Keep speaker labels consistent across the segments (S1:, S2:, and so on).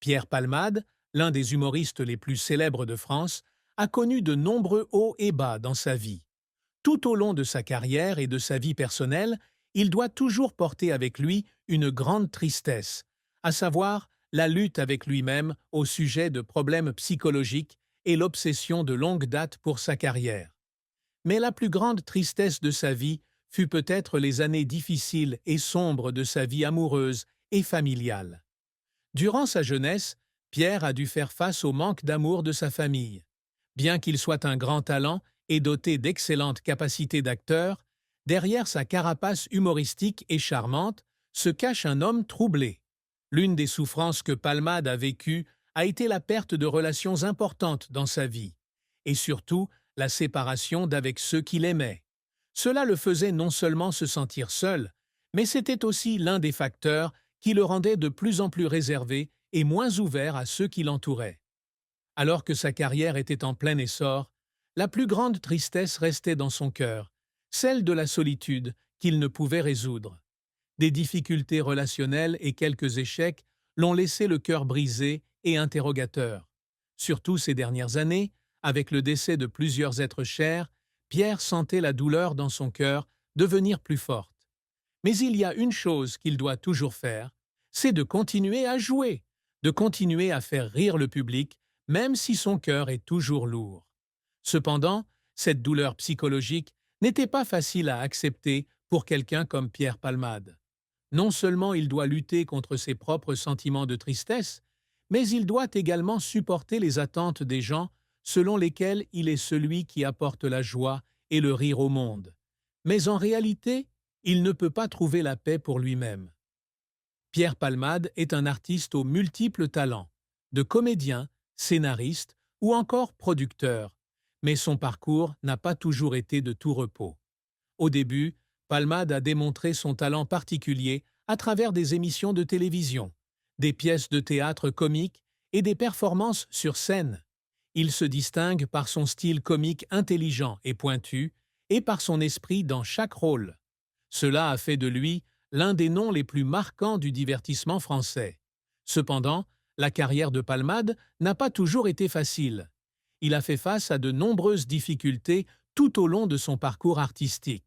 S1: Pierre Palmade, l'un des humoristes les plus célèbres de France, a connu de nombreux hauts et bas dans sa vie. Tout au long de sa carrière et de sa vie personnelle, il doit toujours porter avec lui une grande tristesse, à savoir la lutte avec lui-même au sujet de problèmes psychologiques et l'obsession de longue date pour sa carrière. Mais la plus grande tristesse de sa vie fut peut-être les années difficiles et sombres de sa vie amoureuse et familiale. Durant sa jeunesse, Pierre a dû faire face au manque d'amour de sa famille. Bien qu'il soit un grand talent et doté d'excellentes capacités d'acteur, derrière sa carapace humoristique et charmante se cache un homme troublé. L'une des souffrances que Palmade a vécues a été la perte de relations importantes dans sa vie, et surtout la séparation d'avec ceux qu'il aimait. Cela le faisait non seulement se sentir seul, mais c'était aussi l'un des facteurs qui le rendait de plus en plus réservé et moins ouvert à ceux qui l'entouraient. Alors que sa carrière était en plein essor, la plus grande tristesse restait dans son cœur, celle de la solitude qu'il ne pouvait résoudre. Des difficultés relationnelles et quelques échecs l'ont laissé le cœur brisé et interrogateur. Surtout ces dernières années, avec le décès de plusieurs êtres chers, Pierre sentait la douleur dans son cœur devenir plus forte. Mais il y a une chose qu'il doit toujours faire, c'est de continuer à jouer, de continuer à faire rire le public, même si son cœur est toujours lourd. Cependant, cette douleur psychologique n'était pas facile à accepter pour quelqu'un comme Pierre Palmade. Non seulement il doit lutter contre ses propres sentiments de tristesse, mais il doit également supporter les attentes des gens selon lesquels il est celui qui apporte la joie et le rire au monde. Mais en réalité, il ne peut pas trouver la paix pour lui-même. Pierre Palmade est un artiste aux multiples talents, de comédien, scénariste ou encore producteur, mais son parcours n'a pas toujours été de tout repos. Au début, Palmade a démontré son talent particulier à travers des émissions de télévision, des pièces de théâtre comiques et des performances sur scène. Il se distingue par son style comique intelligent et pointu et par son esprit dans chaque rôle. Cela a fait de lui l'un des noms les plus marquants du divertissement français. Cependant, la carrière de Palmade n'a pas toujours été facile. Il a fait face à de nombreuses difficultés tout au long de son parcours artistique.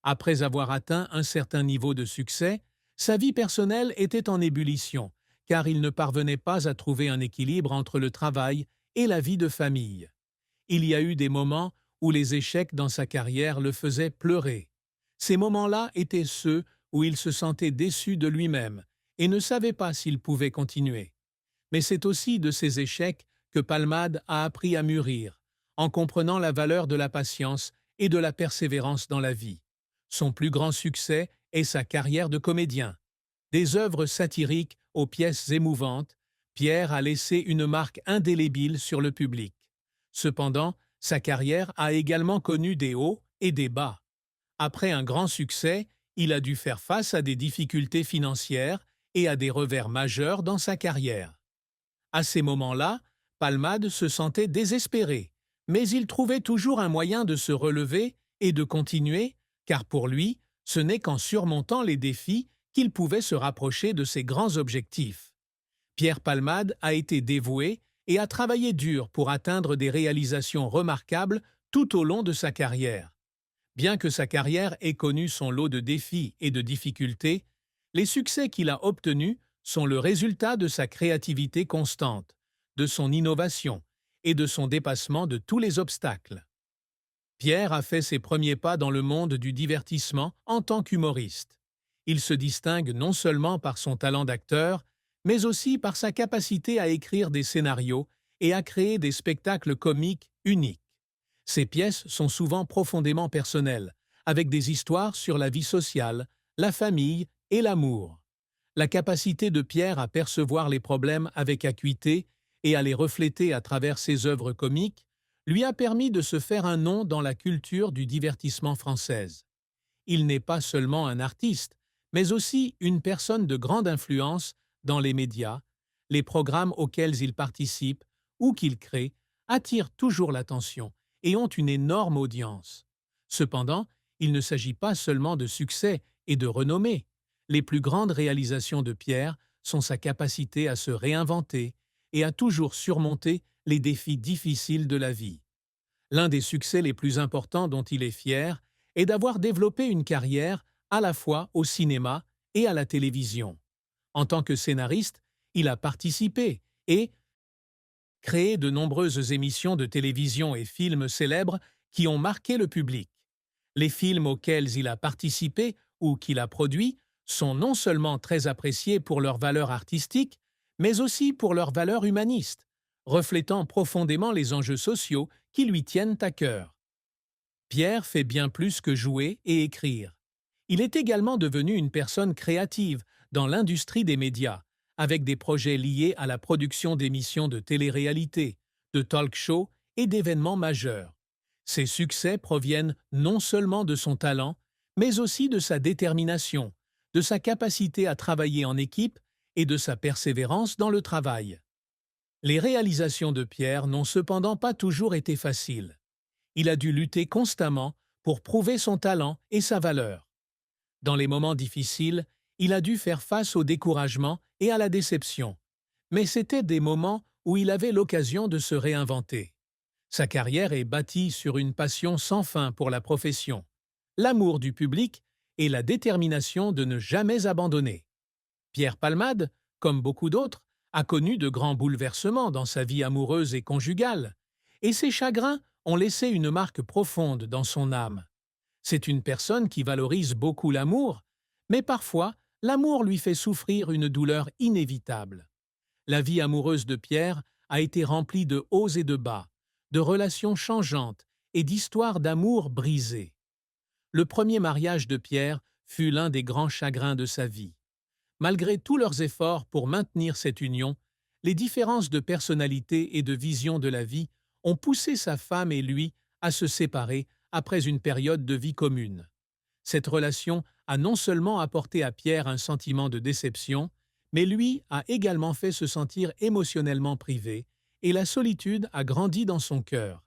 S1: Après avoir atteint un certain niveau de succès, sa vie personnelle était en ébullition, car il ne parvenait pas à trouver un équilibre entre le travail et la vie de famille. Il y a eu des moments où les échecs dans sa carrière le faisaient pleurer. Ces moments-là étaient ceux où il se sentait déçu de lui-même et ne savait pas s'il pouvait continuer. Mais c'est aussi de ces échecs que Palmade a appris à mûrir, en comprenant la valeur de la patience et de la persévérance dans la vie. Son plus grand succès est sa carrière de comédien. Des œuvres satiriques aux pièces émouvantes, Pierre a laissé une marque indélébile sur le public. Cependant, sa carrière a également connu des hauts et des bas. Après un grand succès, il a dû faire face à des difficultés financières et à des revers majeurs dans sa carrière. À ces moments-là, Palmade se sentait désespéré, mais il trouvait toujours un moyen de se relever et de continuer, car pour lui, ce n'est qu'en surmontant les défis qu'il pouvait se rapprocher de ses grands objectifs. Pierre Palmade a été dévoué et a travaillé dur pour atteindre des réalisations remarquables tout au long de sa carrière. Bien que sa carrière ait connu son lot de défis et de difficultés, les succès qu'il a obtenus sont le résultat de sa créativité constante, de son innovation et de son dépassement de tous les obstacles. Pierre a fait ses premiers pas dans le monde du divertissement en tant qu'humoriste. Il se distingue non seulement par son talent d'acteur, mais aussi par sa capacité à écrire des scénarios et à créer des spectacles comiques uniques. Ses pièces sont souvent profondément personnelles, avec des histoires sur la vie sociale, la famille et l'amour. La capacité de Pierre à percevoir les problèmes avec acuité et à les refléter à travers ses œuvres comiques lui a permis de se faire un nom dans la culture du divertissement française. Il n'est pas seulement un artiste, mais aussi une personne de grande influence dans les médias. Les programmes auxquels il participe ou qu'il crée attirent toujours l'attention et ont une énorme audience. Cependant, il ne s'agit pas seulement de succès et de renommée. Les plus grandes réalisations de Pierre sont sa capacité à se réinventer et à toujours surmonter les défis difficiles de la vie. L'un des succès les plus importants dont il est fier est d'avoir développé une carrière à la fois au cinéma et à la télévision. En tant que scénariste, il a participé et créé de nombreuses émissions de télévision et films célèbres qui ont marqué le public. Les films auxquels il a participé ou qu'il a produits sont non seulement très appréciés pour leur valeur artistique, mais aussi pour leur valeur humaniste, reflétant profondément les enjeux sociaux qui lui tiennent à cœur. Pierre fait bien plus que jouer et écrire. Il est également devenu une personne créative dans l'industrie des médias, avec des projets liés à la production d'émissions de télé-réalité, de talk-shows et d'événements majeurs. Ses succès proviennent non seulement de son talent, mais aussi de sa détermination, de sa capacité à travailler en équipe et de sa persévérance dans le travail. Les réalisations de Pierre n'ont cependant pas toujours été faciles. Il a dû lutter constamment pour prouver son talent et sa valeur. Dans les moments difficiles, il a dû faire face au découragement et à la déception. Mais c'étaient des moments où il avait l'occasion de se réinventer. Sa carrière est bâtie sur une passion sans fin pour la profession, l'amour du public et la détermination de ne jamais abandonner. Pierre Palmade, comme beaucoup d'autres, a connu de grands bouleversements dans sa vie amoureuse et conjugale, et ses chagrins ont laissé une marque profonde dans son âme. C'est une personne qui valorise beaucoup l'amour, mais parfois, l'amour lui fait souffrir une douleur inévitable. La vie amoureuse de Pierre a été remplie de hauts et de bas, de relations changeantes et d'histoires d'amour brisées. Le premier mariage de Pierre fut l'un des grands chagrins de sa vie. Malgré tous leurs efforts pour maintenir cette union, les différences de personnalité et de vision de la vie ont poussé sa femme et lui à se séparer après une période de vie commune. Cette relation a non seulement apporté à Pierre un sentiment de déception, mais lui a également fait se sentir émotionnellement privé, et la solitude a grandi dans son cœur.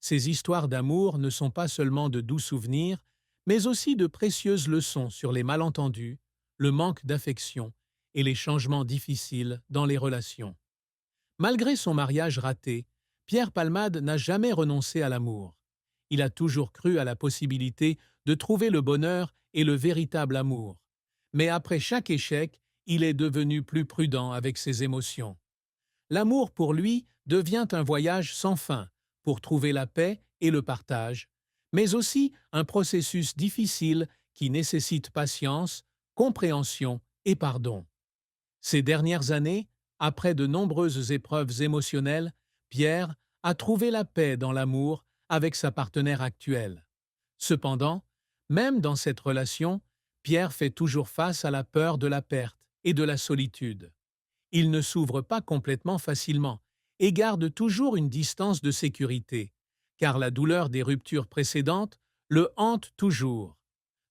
S1: Ces histoires d'amour ne sont pas seulement de doux souvenirs, mais aussi de précieuses leçons sur les malentendus, le manque d'affection et les changements difficiles dans les relations. Malgré son mariage raté, Pierre Palmade n'a jamais renoncé à l'amour. Il a toujours cru à la possibilité de trouver le bonheur et le véritable amour. Mais après chaque échec, il est devenu plus prudent avec ses émotions. L'amour pour lui devient un voyage sans fin pour trouver la paix et le partage, mais aussi un processus difficile qui nécessite patience, compréhension et pardon. Ces dernières années, après de nombreuses épreuves émotionnelles, Pierre a trouvé la paix dans l'amour avec sa partenaire actuelle. Cependant, même dans cette relation, Pierre fait toujours face à la peur de la perte et de la solitude. Il ne s'ouvre pas complètement facilement et garde toujours une distance de sécurité, car la douleur des ruptures précédentes le hante toujours.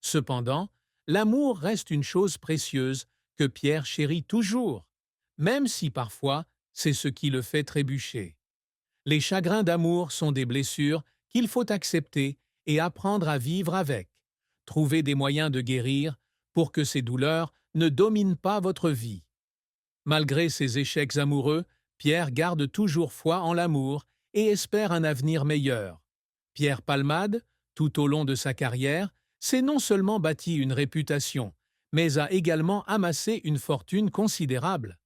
S1: Cependant, l'amour reste une chose précieuse que Pierre chérit toujours, même si parfois c'est ce qui le fait trébucher. Les chagrins d'amour sont des blessures qu'il faut accepter et apprendre à vivre avec. Trouver des moyens de guérir pour que ces douleurs ne dominent pas votre vie. Malgré ses échecs amoureux, Pierre garde toujours foi en l'amour et espère un avenir meilleur. Pierre Palmade, tout au long de sa carrière, s'est non seulement bâti une réputation, mais a également amassé une fortune considérable.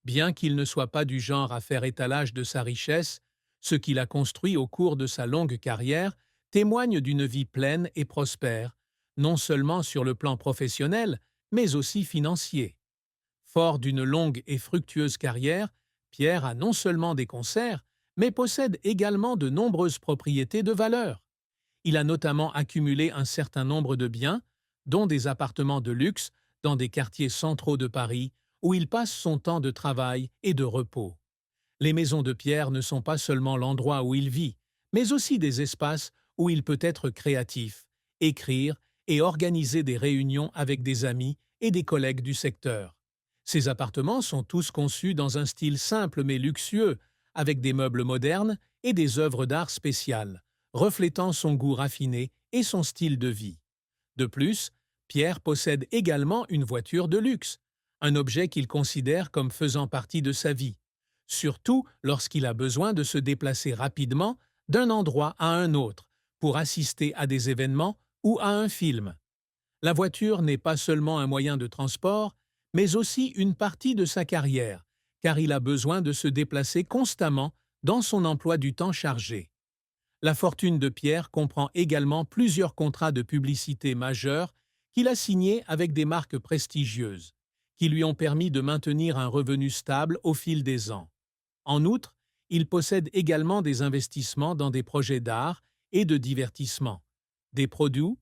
S1: Bien qu'il ne soit pas du genre à faire étalage de sa richesse, ce qu'il a construit au cours de sa longue carrière témoigne d'une vie pleine et prospère, non seulement sur le plan professionnel, mais aussi financier. Fort d'une longue et fructueuse carrière, Pierre a non seulement des concerts, mais possède également de nombreuses propriétés de valeur. Il a notamment accumulé un certain nombre de biens, dont des appartements de luxe dans des quartiers centraux de Paris, où il passe son temps de travail et de repos. Les maisons de Pierre ne sont pas seulement l'endroit où il vit, mais aussi des espaces où il peut être créatif, écrire et organiser des réunions avec des amis et des collègues du secteur. Ces appartements sont tous conçus dans un style simple mais luxueux, avec des meubles modernes et des œuvres d'art spéciales, reflétant son goût raffiné et son style de vie. De plus, Pierre possède également une voiture de luxe, un objet qu'il considère comme faisant partie de sa vie, surtout lorsqu'il a besoin de se déplacer rapidement d'un endroit à un autre pour assister à des événements ou à un film. La voiture n'est pas seulement un moyen de transport, mais aussi une partie de sa carrière, car il a besoin de se déplacer constamment dans son emploi du temps chargé. La fortune de Pierre comprend également plusieurs contrats de publicité majeurs qu'il a signés avec des marques prestigieuses, qui lui ont permis de maintenir un revenu stable au fil des ans. En outre, il possède également des investissements dans des projets d'art et de divertissement, des produits